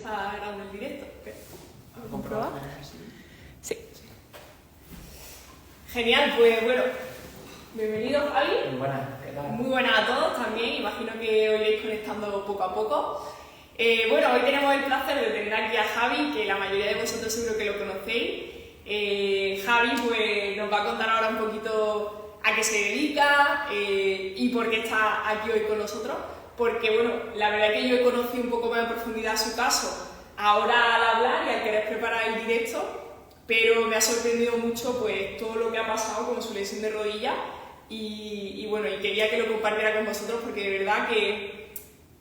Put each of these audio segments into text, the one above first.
está grabando el directo. ¿Vamos a comprobar? Sí. Genial, pues bueno, bienvenido Javi. Muy buenas, ¿qué tal? Muy buenas a todos también, imagino que os iréis conectando poco a poco. Bueno, hoy tenemos el placer de tener aquí a Javi, que la mayoría de vosotros seguro que lo conocéis. Javi pues, nos va a contar ahora un poquito a qué se dedica y por qué está aquí hoy con nosotros. Porque bueno, la verdad es que yo he conocido un poco más en profundidad su caso ahora al hablar y al querer preparar el directo, pero me ha sorprendido mucho pues todo lo que ha pasado con su lesión de rodilla y bueno, y quería que lo compartiera con vosotros porque de verdad que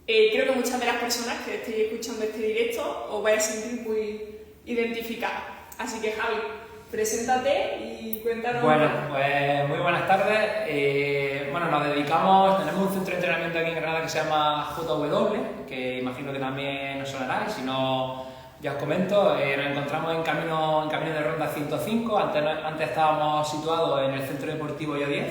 creo que muchas de las personas que estéis escuchando este directo os vais a sentir muy identificadas. Así que Javi, preséntate y cuéntanos. Bueno, pues muy buenas tardes. Bueno, tenemos un centro de entrenamiento aquí en Granada que se llama JW, que imagino que también os sonará, y si no, ya os comento. Nos encontramos en camino de Ronda 105, antes estábamos situados en el Centro Deportivo IO10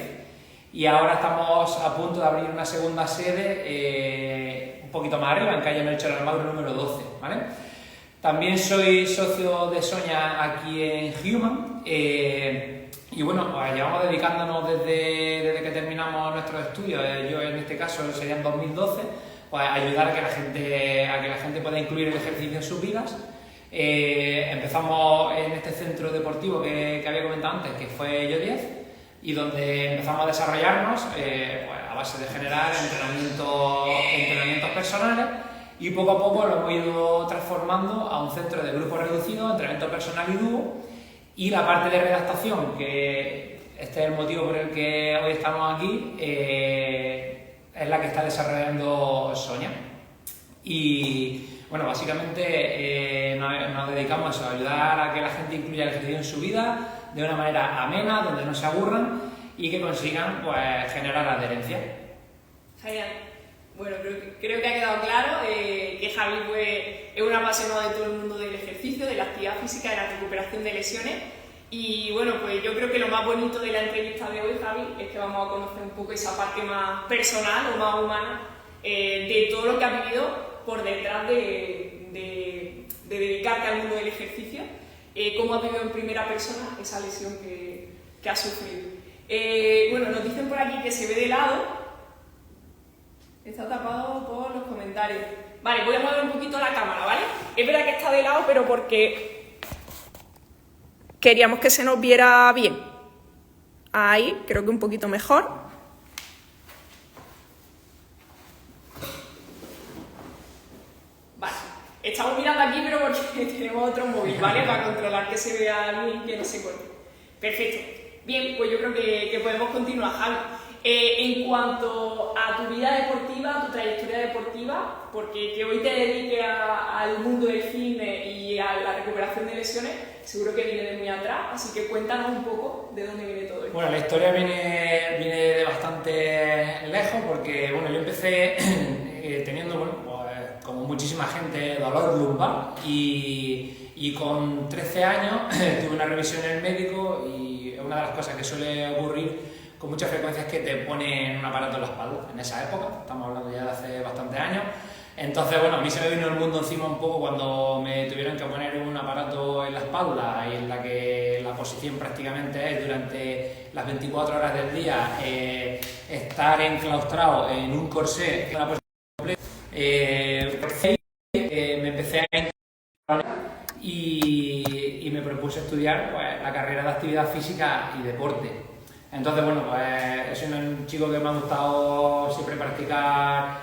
y ahora estamos a punto de abrir una segunda sede un poquito más arriba, en calle Melchor Almagro número 12, ¿vale? También soy socio de Soña aquí en Human y bueno, pues llevamos dedicándonos desde que terminamos nuestros estudios, yo en este caso sería en 2012, pues ayudar a que la gente pueda incluir el ejercicio en sus vidas. Empezamos en este centro deportivo que había comentado antes, que fue IO10, y donde empezamos a desarrollarnos pues a base de generar entrenamientos personales. Y poco a poco lo hemos ido transformando a un centro de grupo reducido, entrenamiento personal y dúo. Y la parte de redactación, que este es el motivo por el que hoy estamos aquí, es la que está desarrollando Sonia. Y bueno, básicamente nos dedicamos a eso, a ayudar a que la gente incluya el ejercicio en su vida de una manera amena, donde no se aburran y que consigan pues, generar adherencia. Genial. Bueno, creo que ha quedado claro que Javi pues, es un apasionado de todo el mundo del ejercicio, de la actividad física, de la recuperación de lesiones. Y bueno, pues yo creo que lo más bonito de la entrevista de hoy, Javi, es que vamos a conocer un poco esa parte más personal o más humana de todo lo que has vivido por detrás de dedicarte al mundo del ejercicio, cómo has vivido en primera persona esa lesión que has sufrido. Bueno, nos dicen por aquí que se ve de lado. Está tapado por los comentarios. Vale, voy a mover un poquito la cámara, ¿vale? Es verdad que está de lado, pero porque queríamos que se nos viera bien. Ahí, creo que un poquito mejor. Vale, estamos mirando aquí, pero porque tenemos otro móvil, ¿vale? Para controlar que se vea bien y que no se corte. Perfecto. Bien, pues yo creo que podemos continuar, Javi. En cuanto a tu vida deportiva, a tu trayectoria deportiva, porque que hoy te dediques al mundo del fitness y a la recuperación de lesiones, seguro que viene de muy atrás, así que cuéntanos un poco de dónde viene todo esto. Bueno, la historia viene de bastante lejos, porque bueno, yo empecé teniendo, bueno, pues, como muchísima gente, dolor lumbar y con 13 años tuve una revisión en el médico y una de las cosas que suele ocurrir con mucha frecuencia es que te ponen un aparato en la espalda, en esa época, estamos hablando ya de hace bastantes años. Entonces, bueno, a mí se me vino el mundo encima un poco cuando me tuvieron que poner un aparato en la espalda y en la que la posición prácticamente es durante las 24 horas del día estar enclaustrado en un corsé, en una posición completa. Me empecé a y me propuse estudiar pues, la carrera de actividad física y deporte. Entonces, bueno, pues soy un chico que me ha gustado siempre practicar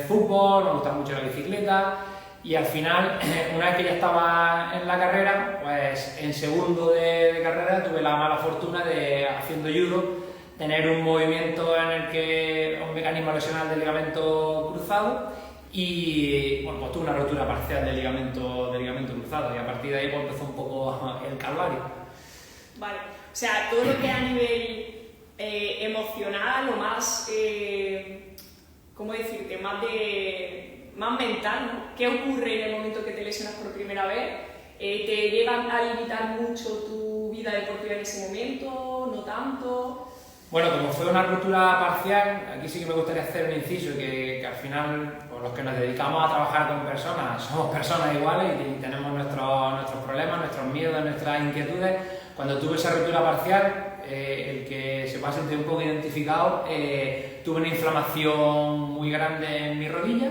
fútbol, me gusta mucho la bicicleta y al final, una vez que ya estaba en la carrera, pues en segundo de carrera tuve la mala fortuna de, haciendo judo, tener un movimiento en el que un mecanismo lesional del ligamento cruzado y bueno, pues tuve una rotura parcial del ligamento cruzado y a partir de ahí pues, empezó un poco el calvario. Vale, o sea, todo lo que a nivel emocional o más, ¿cómo decirte? Más mental, ¿no? ¿Qué ocurre en el momento que te lesionas por primera vez? ¿Te llevan a limitar mucho tu vida deportiva en ese momento? ¿No tanto? Bueno, como fue una ruptura parcial, aquí sí que me gustaría hacer un inciso que al final, pues los que nos dedicamos a trabajar con personas, somos personas iguales y tenemos nuestros problemas, nuestros miedos, nuestras inquietudes. Cuando tuve esa ruptura parcial, el que se va a sentir un poco identificado, tuve una inflamación muy grande en mi rodilla,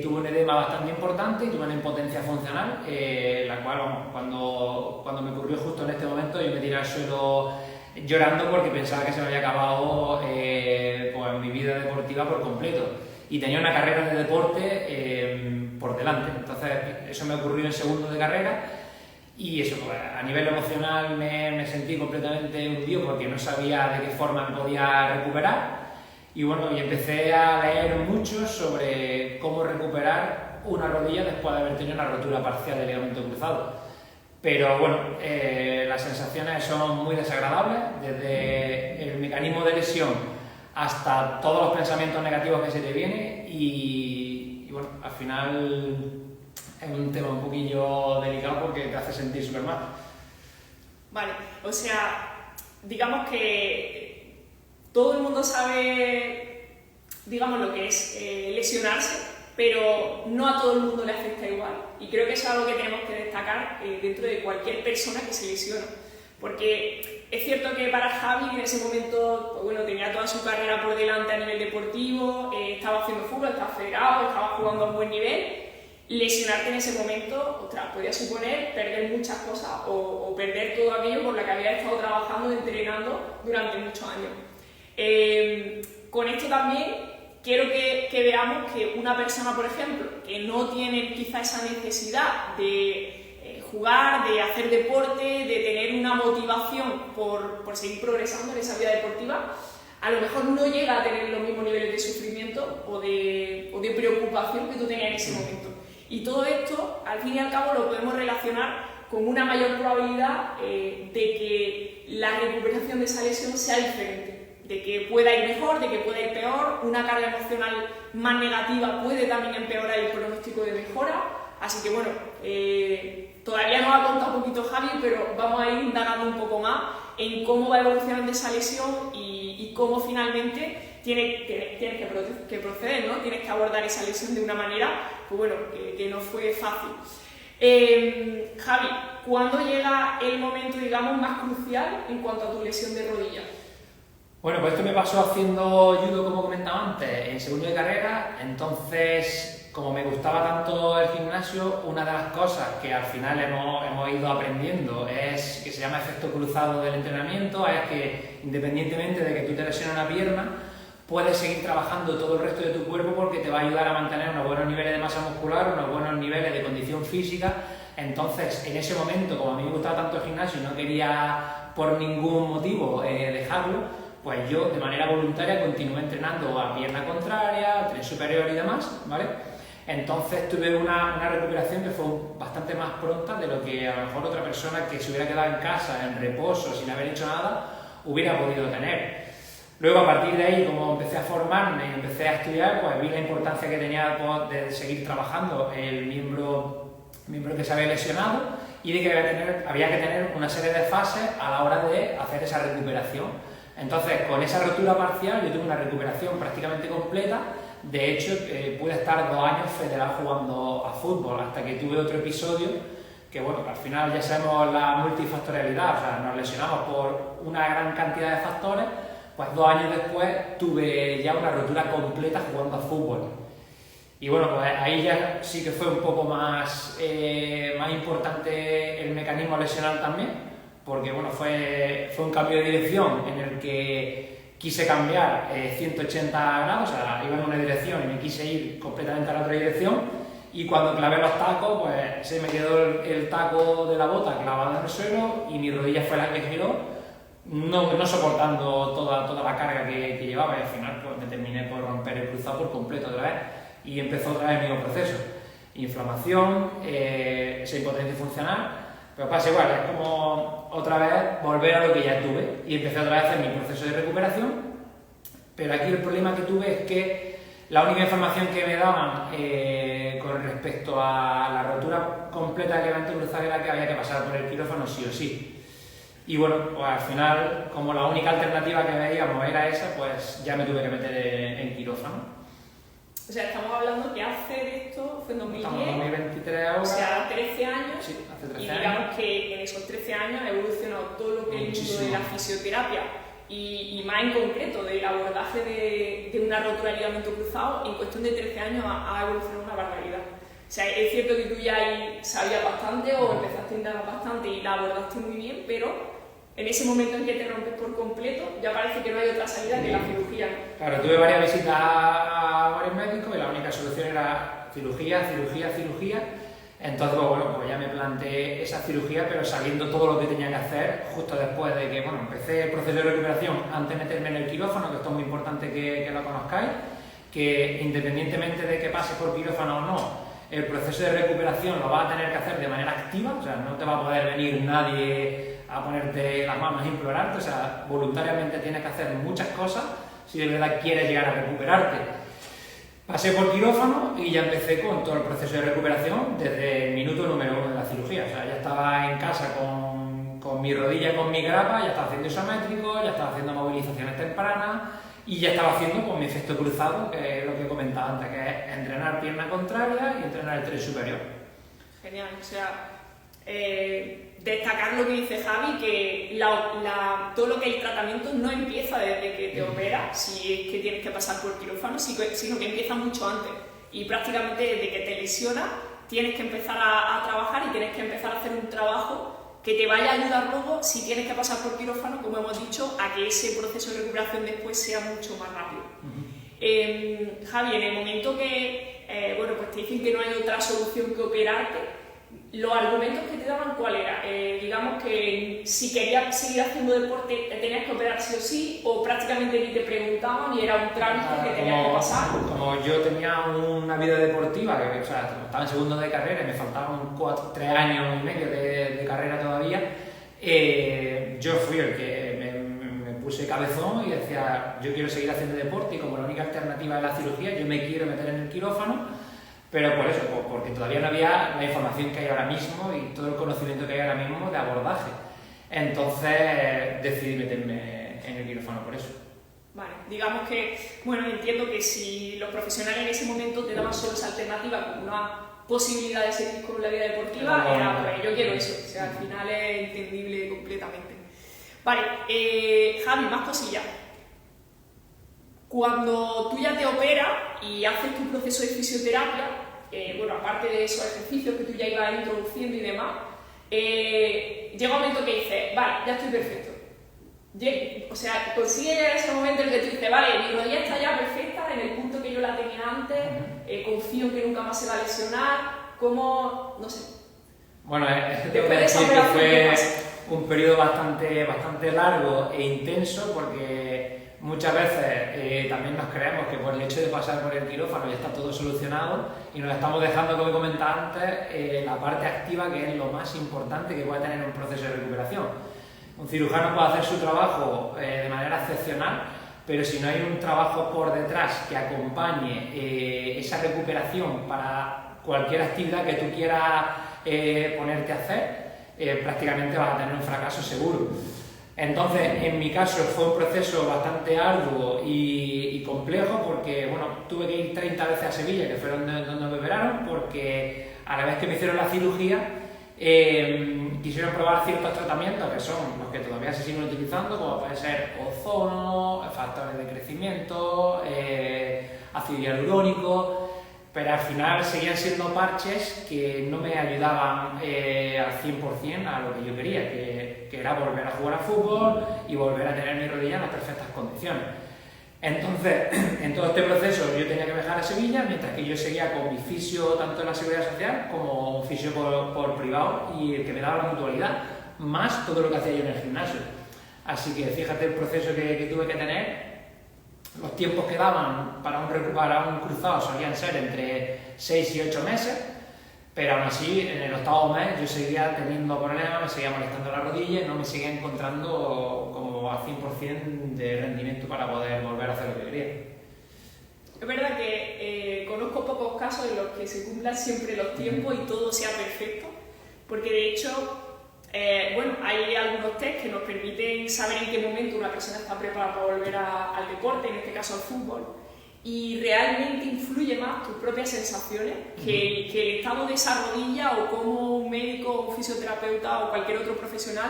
tuve un edema bastante importante y tuve una impotencia funcional, la cual, cuando me ocurrió justo en este momento, yo me tiré al suelo llorando porque pensaba que se me había acabado pues, mi vida deportiva por completo y tenía una carrera de deporte por delante. Entonces eso me ocurrió en segundo de carrera y eso, pues, a nivel emocional me sentí completamente hundido porque no sabía de qué forma me podía recuperar y bueno, y empecé a leer mucho sobre cómo recuperar una rodilla después de haber tenido una rotura parcial del ligamento cruzado. Pero bueno, las sensaciones son muy desagradables, desde el mecanismo de lesión hasta todos los pensamientos negativos que se te vienen y bueno, al final es un tema un poquillo delicado porque te hace sentir súper mal. Vale, o sea, digamos que todo el mundo sabe, digamos, lo que es lesionarse, pero no a todo el mundo le afecta igual. Y creo que eso es algo que tenemos que destacar dentro de cualquier persona que se lesiona. Porque es cierto que para Javi en ese momento, pues bueno, tenía toda su carrera por delante a nivel deportivo, estaba haciendo fútbol, estaba federado, estaba jugando a un buen nivel. Lesionarte en ese momento, ostras, podía suponer perder muchas cosas o perder todo aquello por lo que había estado trabajando, entrenando durante muchos años. Con esto también quiero que veamos que una persona, por ejemplo, que no tiene quizá esa necesidad de jugar, de hacer deporte, de tener una motivación por seguir progresando en esa vida deportiva, a lo mejor no llega a tener los mismos niveles de sufrimiento o de preocupación que tú tenías en ese momento. Y todo esto, al fin y al cabo, lo podemos relacionar con una mayor probabilidad de que la recuperación de esa lesión sea diferente. De que pueda ir mejor, de que pueda ir peor, una carga emocional más negativa puede también empeorar el pronóstico de mejora, así que bueno, todavía nos ha contado un poquito Javi, pero vamos a ir indagando un poco más en cómo va evolucionando esa lesión y cómo finalmente tienes que proceder, ¿no? Tienes que abordar esa lesión de una manera, pues bueno, que no fue fácil. Javi, ¿cuándo llega el momento, digamos, más crucial en cuanto a tu lesión de rodilla? Bueno, pues esto me pasó haciendo judo, como comentaba antes, en segundo de carrera. Entonces, como me gustaba tanto el gimnasio, una de las cosas que al final hemos ido aprendiendo es que se llama efecto cruzado del entrenamiento, es que independientemente de que tú te lesiones una pierna, puedes seguir trabajando todo el resto de tu cuerpo porque te va a ayudar a mantener unos buenos niveles de masa muscular, unos buenos niveles de condición física. Entonces, en ese momento, como a mí me gustaba tanto el gimnasio y no quería por ningún motivo dejarlo, pues yo de manera voluntaria continué entrenando a pierna contraria, tren superior y demás, ¿vale? Entonces tuve una recuperación que fue bastante más pronta de lo que a lo mejor otra persona que se hubiera quedado en casa, en reposo, sin haber hecho nada, hubiera podido tener. Luego, a partir de ahí, como empecé a formarme y empecé a estudiar, pues vi la importancia que tenía de seguir trabajando el miembro que se había lesionado y de que había que tener una serie de fases a la hora de hacer esa recuperación. Entonces, con esa rotura parcial, yo tuve una recuperación prácticamente completa. De hecho, pude estar 2 años federado jugando a fútbol, hasta que tuve otro episodio que, bueno, al final ya sabemos la multifactorialidad, o sea, nos lesionamos por una gran cantidad de factores, pues 2 años después tuve ya una rotura completa jugando a fútbol. Y bueno, pues ahí ya sí que fue un poco más importante el mecanismo lesional también, porque bueno, fue un cambio de dirección en el que quise cambiar 180 grados, o sea, iba en una dirección y me quise ir completamente a la otra dirección, y cuando clavé los tacos, pues se me quedó el taco de la bota clavado en el suelo y mi rodilla fue la que giró, no soportando toda la carga que llevaba, y al final pues me terminé por romper el cruzado por completo otra vez y empezó otra vez el mismo proceso. Inflamación, esa impotencia funcional. Pero pasa igual, es como otra vez volver a lo que ya tuve y empecé otra vez en mi proceso de recuperación, pero aquí el problema que tuve es que la única información que me daban con respecto a la rotura completa del ligamento cruzado era que había que pasar por el quirófano sí o sí. Y bueno, pues al final, como la única alternativa que veíamos era esa, pues ya me tuve que meter en quirófano. O sea, estamos hablando que hacer esto fue en 2010. Estamos en 2023 ahora. O sea, 13 años. Sí, hace 13 y años. digamos que en esos 13 años ha evolucionado todo lo que es el mundo de la fisioterapia y más en concreto del abordaje de una rotura de ligamento cruzado. En cuestión de 13 años ha evolucionado una barbaridad. O sea, es cierto que tú ya ahí sabías bastante o empezaste a indagar bastante y la abordaste muy bien, pero en ese momento en que te rompes por completo, ya parece que no hay otra salida que la cirugía, ¿no? Claro, tuve varias visitas a varios médicos y la única solución era cirugía. Entonces, bueno, pues ya me planteé esa cirugía, pero sabiendo todo lo que tenía que hacer justo después de que, bueno, empecé el proceso de recuperación antes de meterme en el quirófano, que esto es muy importante que lo conozcáis, que independientemente de que pases por quirófano o no, el proceso de recuperación lo vas a tener que hacer de manera activa, o sea, no te va a poder venir nadie a ponerte las manos e implorarte, o sea, voluntariamente tienes que hacer muchas cosas si de verdad quieres llegar a recuperarte. Pasé por quirófano y ya empecé con todo el proceso de recuperación desde el minuto número 1 de la cirugía, o sea, ya estaba en casa con mi rodilla, con mi grapa, ya estaba haciendo isométrico, ya estaba haciendo movilizaciones tempranas y ya estaba haciendo pues, mi efecto cruzado, que es lo que comentaba antes, que es entrenar pierna contraria y entrenar el tren superior. Genial, o sea, destacar lo que dice Javi, que todo lo que es el tratamiento no empieza desde que te operas, si es que tienes que pasar por quirófano, sino que empieza mucho antes. Y prácticamente desde que te lesionas tienes que empezar a trabajar y tienes que empezar a hacer un trabajo que te vaya a ayudar luego, si tienes que pasar por quirófano, como hemos dicho, a que ese proceso de recuperación después sea mucho más rápido. Javi, en el momento que bueno, pues te dicen que no hay otra solución que operarte, los argumentos que te daban, ¿cuál era? Digamos que si querías seguir haciendo deporte, te tenías que operar sí o sí, o prácticamente ni te preguntaban y era un trámite que tenías que pasar. Como yo tenía una vida deportiva, que o sea, estaba en segundo de carrera y me faltaban 3 años y medio de carrera todavía, yo fui el que me puse cabezón y decía, yo quiero seguir haciendo deporte y como la única alternativa es la cirugía, yo me quiero meter en el quirófano. Pero por eso, porque todavía no había la información que hay ahora mismo y todo el conocimiento que hay ahora mismo de abordaje. Entonces decidí meterme en el quirófano por eso. Vale, digamos que, bueno, entiendo que si los profesionales en ese momento te daban solo esa alternativa como una posibilidad de seguir con la vida deportiva, era, pues yo quiero eso, o sea, al final es entendible completamente. Vale, Javi, más cosillas. Cuando tú ya te operas y haces tu proceso de fisioterapia, bueno, aparte de esos ejercicios que tú ya ibas introduciendo y demás, llega un momento que dices, vale, ya estoy perfecto. O sea, consigue llegar ese momento en el que tú dices, vale, mi rodilla está ya perfecta, en el punto que yo la tenía antes, confío en que nunca más se va a lesionar, ¿cómo? No sé. Bueno, tengo que decir que fue un periodo bastante largo e intenso porque muchas veces también nos creemos que por el hecho de pasar por el quirófano ya está todo solucionado y nos estamos dejando, como comentaba antes, la parte activa, que es lo más importante que puede tener un proceso de recuperación. Un cirujano puede hacer su trabajo de manera excepcional, pero si no hay un trabajo por detrás que acompañe esa recuperación para cualquier actividad que tú quieras ponerte a hacer, prácticamente vas a tener un fracaso seguro. Entonces, en mi caso fue un proceso bastante arduo y complejo porque, bueno, tuve que ir 30 veces a Sevilla, que fueron donde me operaron, porque a la vez que me hicieron la cirugía quisieron probar ciertos tratamientos que son los que todavía se siguen utilizando, como puede ser ozono, factores de crecimiento, ácido hialurónico, pero al final seguían siendo parches que no me ayudaban al 100% a lo que yo quería, que era volver a jugar a fútbol y volver a tener mi rodilla en las perfectas condiciones. Entonces, en todo este proceso yo tenía que viajar a Sevilla, mientras que yo seguía con mi fisio tanto en la Seguridad Social como un fisio por privado y el que me daba la mutualidad, más todo lo que hacía yo en el gimnasio. Así que fíjate el proceso que tuve que tener. Los tiempos que daban para un cruzado solían ser entre 6 y 8 meses, pero aún así en el 8º mes yo seguía teniendo problemas, me seguía molestando la rodilla y no me seguía encontrando como a 100% de rendimiento para poder volver a hacer lo que quería. Es verdad que conozco pocos casos en los que se cumplan siempre los tiempos y todo sea perfecto, porque de hecho bueno, hay algunos test que nos permiten saber en qué momento una persona está preparada para volver al deporte, en este caso al fútbol, y realmente influye más tus propias sensaciones que el estado de esa rodilla o cómo un médico, un fisioterapeuta o cualquier otro profesional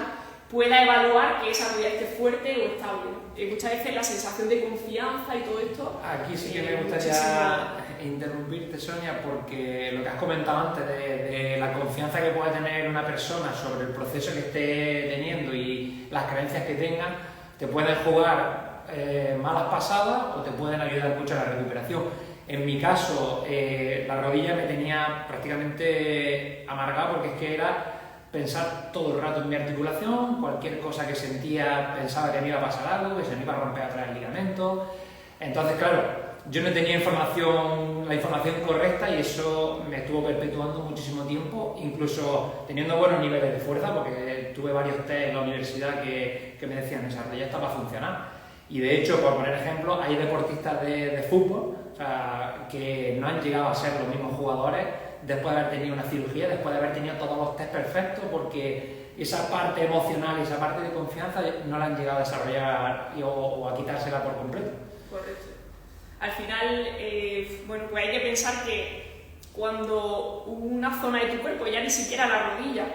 pueda evaluar que esa rodilla esté fuerte o estable. Muchas veces la sensación de confianza y todo esto... Aquí sí que me gustaría interrumpirte, Sonia, porque lo que has comentado antes de la confianza que puede tener una persona sobre el proceso que esté teniendo y las creencias que tenga, te pueden jugar malas pasadas o te pueden ayudar mucho a la recuperación. En mi caso, la rodilla me tenía prácticamente amargada porque es que era pensar todo el rato en mi articulación, cualquier cosa que sentía pensaba que me iba a pasar algo, que se me iba a romper atrás el ligamento. Entonces, claro, yo no tenía la información correcta y eso me estuvo perpetuando muchísimo tiempo, incluso teniendo buenos niveles de fuerza, porque tuve varios test en la universidad que me decían esa rodilla está para funcionar. Y de hecho, por poner ejemplo, hay deportistas de fútbol, o sea, que no han llegado a ser los mismos jugadores después de haber tenido una cirugía, después de haber tenido todos los test perfectos, porque esa parte emocional y esa parte de confianza no la han llegado a desarrollar o a quitársela por completo. Correcto. Al final, bueno, pues hay que pensar que cuando una zona de tu cuerpo, ya ni siquiera la rodilla,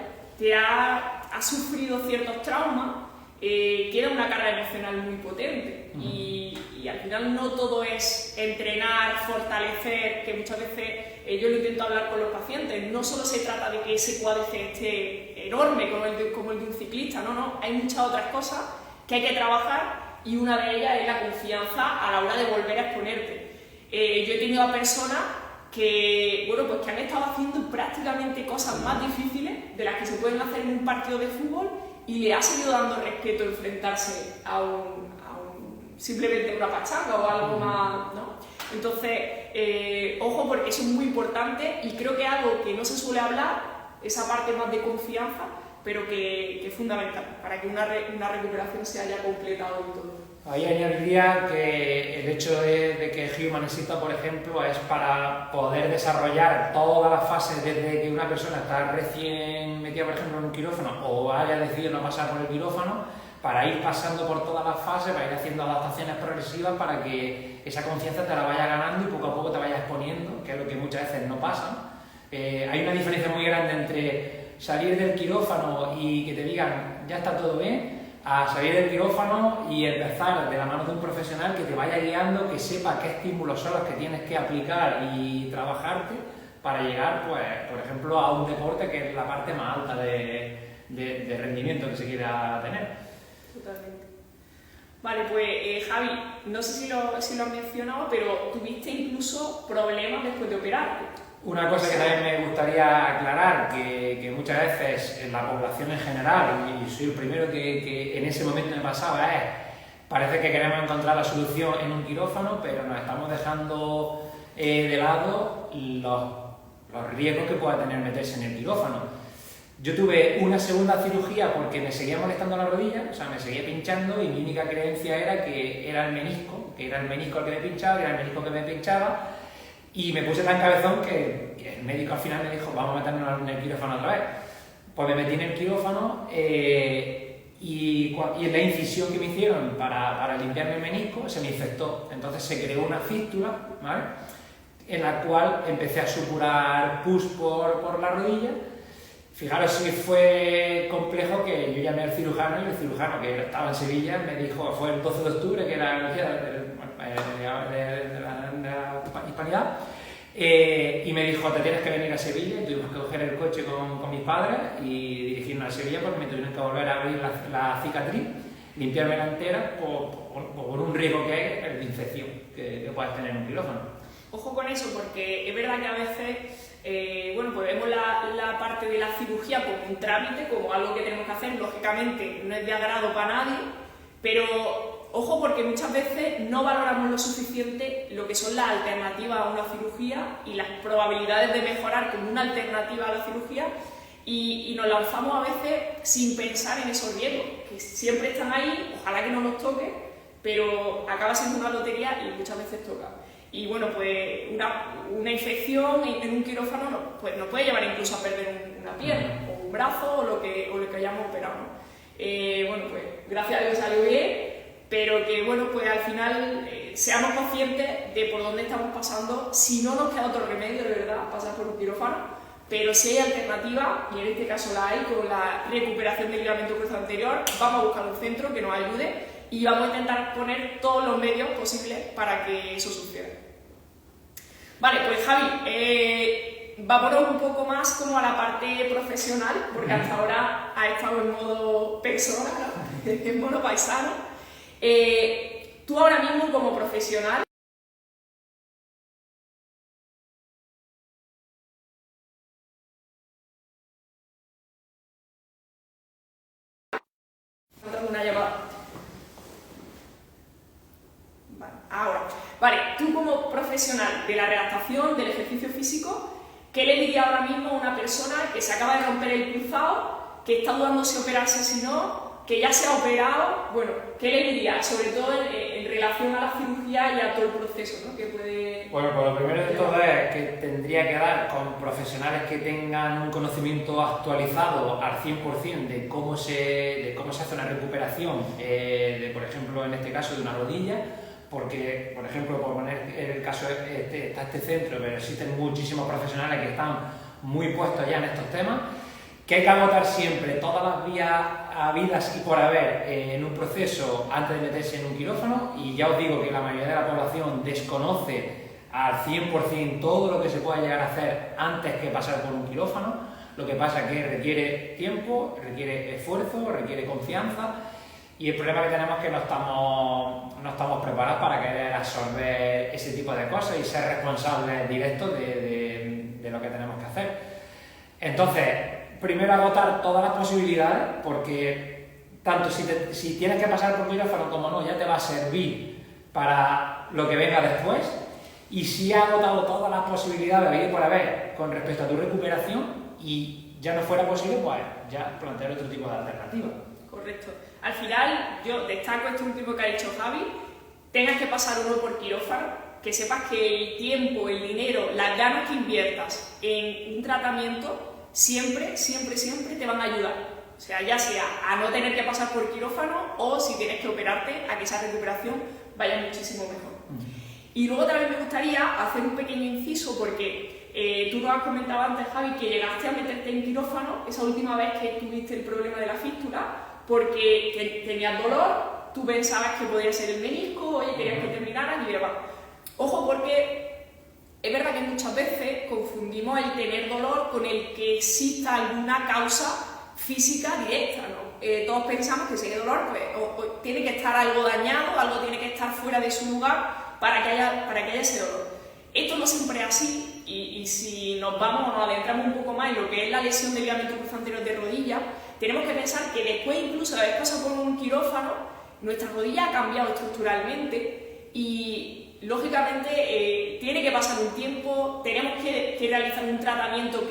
ha sufrido ciertos traumas, queda una carga emocional muy potente. Y al final no todo es entrenar, fortalecer, que muchas veces yo lo intento hablar con los pacientes, no solo se trata de que ese cuádriceps esté enorme como el de un ciclista, no, hay muchas otras cosas que hay que trabajar y una de ellas es la confianza a la hora de volver a exponerte. Yo he tenido a personas que, bueno, pues que han estado haciendo prácticamente cosas más difíciles de las que se pueden hacer en un partido de fútbol y le ha seguido dando respeto enfrentarse a simplemente una pachanga o algo más, ¿no? Entonces, ojo, porque eso es muy importante y creo que es algo que no se suele hablar, esa parte más de confianza, pero que es fundamental para que una recuperación se haya completado y todo. Ahí añadiría que el hecho de que Human Exista, por ejemplo, es para poder desarrollar todas las fases desde que una persona está recién metida, por ejemplo, en un quirófano o haya decidido no pasar por el quirófano, para ir pasando por todas las fases, para ir haciendo adaptaciones progresivas para que esa confianza te la vaya ganando y poco a poco te vayas exponiendo, que es lo que muchas veces no pasa. Hay una diferencia muy grande entre salir del quirófano y que te digan ya está todo bien, a salir del quirófano y empezar de la mano de un profesional que te vaya guiando, que sepa qué estímulos son los que tienes que aplicar y trabajarte para llegar, pues, por ejemplo, a un deporte que es la parte más alta de rendimiento que se quiera tener. Totalmente. Vale, pues Javi, no sé si lo has mencionado, pero tuviste incluso problemas después de operarte. Una cosa que también me gustaría aclarar, que muchas veces en la población en general, y soy el primero que en ese momento me pasaba, es parece que queremos encontrar la solución en un quirófano, pero nos estamos dejando de lado los riesgos que pueda tener meterse en el quirófano. Yo tuve una segunda cirugía porque me seguía molestando la rodilla, o sea, me seguía pinchando y mi única creencia era que era el menisco el que me pinchaba, que era el menisco que me pinchaba. Y me puse tan cabezón que el médico al final me dijo, vamos a meternos en el quirófano otra vez. Pues me metí en el quirófano y en la incisión que me hicieron para limpiarme el menisco se me infectó. Entonces se creó una fístula, ¿vale?, en la cual empecé a supurar pus por la rodilla. Fijaros si fue complejo que yo llamé al cirujano y el cirujano que estaba en Sevilla me dijo, fue el 12 de octubre, que era el día de la hispanidad, y me dijo, te tienes que venir a Sevilla, y tuvimos que coger el coche con mis padres y dirigirnos a Sevilla porque me tuvieron que volver a abrir la cicatriz, limpiarme la entera por un riesgo que hay, el de infección que puedes tener en un quirófano. Ojo con eso, porque es verdad que a veces bueno, pues vemos la parte de la cirugía como un trámite, como algo que tenemos que hacer, lógicamente no es de agrado para nadie, pero ojo porque muchas veces no valoramos lo suficiente lo que son las alternativas a una cirugía y las probabilidades de mejorar como una alternativa a la cirugía y nos lanzamos a veces sin pensar en esos riesgos, que siempre están ahí, ojalá que no nos toque, pero acaba siendo una lotería y muchas veces toca. Y bueno, pues una infección en un quirófano pues nos puede llevar incluso a perder una pierna o un brazo o lo que hayamos operado, ¿no? Bueno, pues gracias a Dios salió bien, pero que bueno, pues al final seamos conscientes de por dónde estamos pasando, si no nos queda otro remedio, de verdad, pasar por un quirófano, pero si hay alternativa, y en este caso la hay, con la recuperación del ligamento cruzado anterior, vamos a buscar un centro que nos ayude y vamos a intentar poner todos los medios posibles para que eso suceda. Vale, pues Javi, vámonos un poco más como a la parte profesional, porque hasta ahora ha estado en modo persona, ¿no? En modo paisano. Tú ahora mismo como profesional, una llamada. Vale, ahora, vale, tú como profesional de la readaptación, del ejercicio físico, ¿qué le diría ahora mismo a una persona que se acaba de romper el cruzado, que está dudando si operarse si no, que ya se ha operado? Bueno, ¿qué le diría? Sobre todo en relación a la cirugía y a todo el proceso, ¿no? Que puede... Bueno, pues lo primero de todo es que tendría que dar con profesionales que tengan un conocimiento actualizado al 100% de cómo se hace una recuperación, por ejemplo, en este caso, de una rodilla, porque, por ejemplo, por poner el caso, está este centro, pero existen muchísimos profesionales que están muy puestos ya en estos temas, que hay que agotar siempre todas las vías habidas y por haber en un proceso antes de meterse en un quirófano, y ya os digo que la mayoría de la población desconoce al 100% todo lo que se pueda llegar a hacer antes que pasar por un quirófano. Lo que pasa es que requiere tiempo, requiere esfuerzo, requiere confianza, y el problema que tenemos es que no estamos preparados para querer absorber ese tipo de cosas y ser responsables directos de lo que tenemos que hacer. Entonces, primero agotar todas las posibilidades, porque tanto si tienes que pasar por quirófano como no, ya te va a servir para lo que venga después. Y si has agotado todas las posibilidades de ir por haber con respecto a tu recuperación y ya no fuera posible, pues ya plantear otro tipo de alternativa. Correcto. Al final, yo destaco esto último que ha dicho Javi, tengas que pasar uno por quirófano, que sepas que el tiempo, el dinero, las ganas que inviertas en un tratamiento siempre te van a ayudar. O sea, ya sea a no tener que pasar por quirófano o si tienes que operarte, a que esa recuperación vaya muchísimo mejor. Y luego también me gustaría hacer un pequeño inciso porque tú nos has comentado antes, Javi, que llegaste a meterte en quirófano esa última vez que tuviste el problema de la fístula porque tenías dolor, tú pensabas que podía ser el menisco, oye, querías que terminaras y demás. Ojo, porque es verdad que muchas veces confundimos el tener dolor con el que exista alguna causa física directa, ¿no? Todos pensamos que si hay dolor, pues o tiene que estar algo dañado, algo tiene que estar fuera de su lugar para que haya ese dolor. Esto no siempre es así, y si nos adentramos un poco más en lo que es la lesión del ligamento cruzado anterior de rodilla, tenemos que pensar que después incluso de haber pasado por un quirófano, nuestra rodilla ha cambiado estructuralmente y lógicamente tiene que pasar un tiempo, tenemos que realizar un tratamiento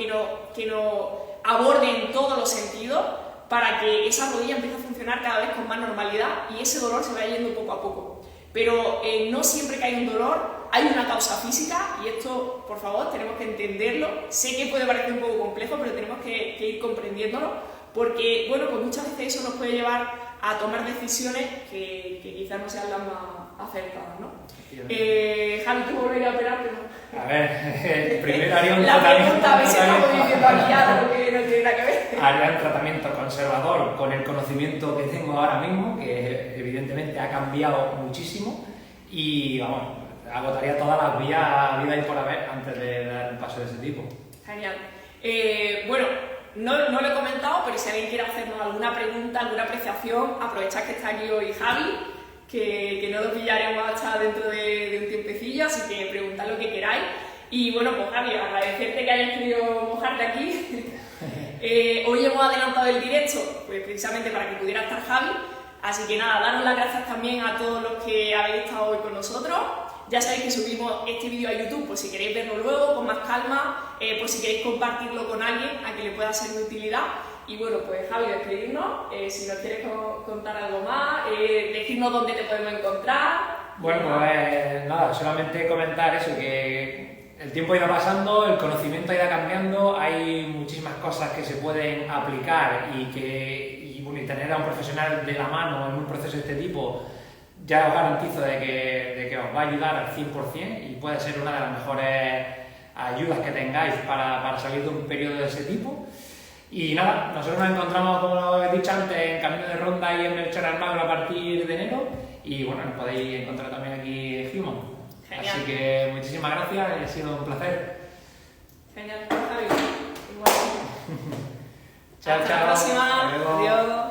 que nos aborde en todos los sentidos para que esa rodilla empiece a funcionar cada vez con más normalidad y ese dolor se vaya yendo poco a poco. Pero no siempre que hay un dolor hay una causa física y esto, por favor, tenemos que entenderlo. Sé que puede parecer un poco complejo, pero tenemos que ir comprendiéndolo porque, bueno, pues muchas veces eso nos puede llevar a tomar decisiones que quizás no sean las más acertadas, ¿no? Javi, ¿tú volverías a operarte, no? A ver, primero haría un la tratamiento... pregunta, a ver si estamos diciendo aquí algo que no tiene nada que ver. Haría un tratamiento conservador con el conocimiento que tengo ahora mismo, que evidentemente ha cambiado muchísimo, y vamos, agotaría todas las vías vida y por haber antes de dar un paso de ese tipo. Genial. Bueno, no lo he comentado, pero si alguien quiere hacernos alguna pregunta, alguna apreciación, aprovechad que está aquí hoy Javi, que no lo pillaremos hasta dentro de un tiempecillo, así que preguntad lo que queráis. Y bueno, pues Javi, agradecerte que hayas querido mojarte aquí. Hoy hemos adelantado el directo, pues precisamente para que pudiera estar Javi, así que nada, daros las gracias también a todos los que habéis estado hoy con nosotros. Ya sabéis que subimos este vídeo a YouTube por si queréis verlo luego, con más calma, por si queréis compartirlo con alguien a que le pueda ser de utilidad. Y bueno, pues Javi, despedirnos, si nos quieres contar algo más, decirnos dónde te podemos encontrar. Bueno, pues nada, solamente comentar eso, que el tiempo ha ido pasando, el conocimiento ha ido cambiando, hay muchísimas cosas que se pueden aplicar y tener a un profesional de la mano en un proceso de este tipo, ya os garantizo de que os va a ayudar al 100% y puede ser una de las mejores ayudas que tengáis para salir de un periodo de ese tipo. Y nada, nosotros nos encontramos, como he dicho antes, en Camino de Ronda y en Melchor Almagro a partir de enero. Y bueno, nos podéis encontrar también aquí en Human. Genial. Así que muchísimas gracias y ha sido un placer. Genial, Javi. Igual. Chao, Hasta chao. la próxima. Hasta luego. Adiós.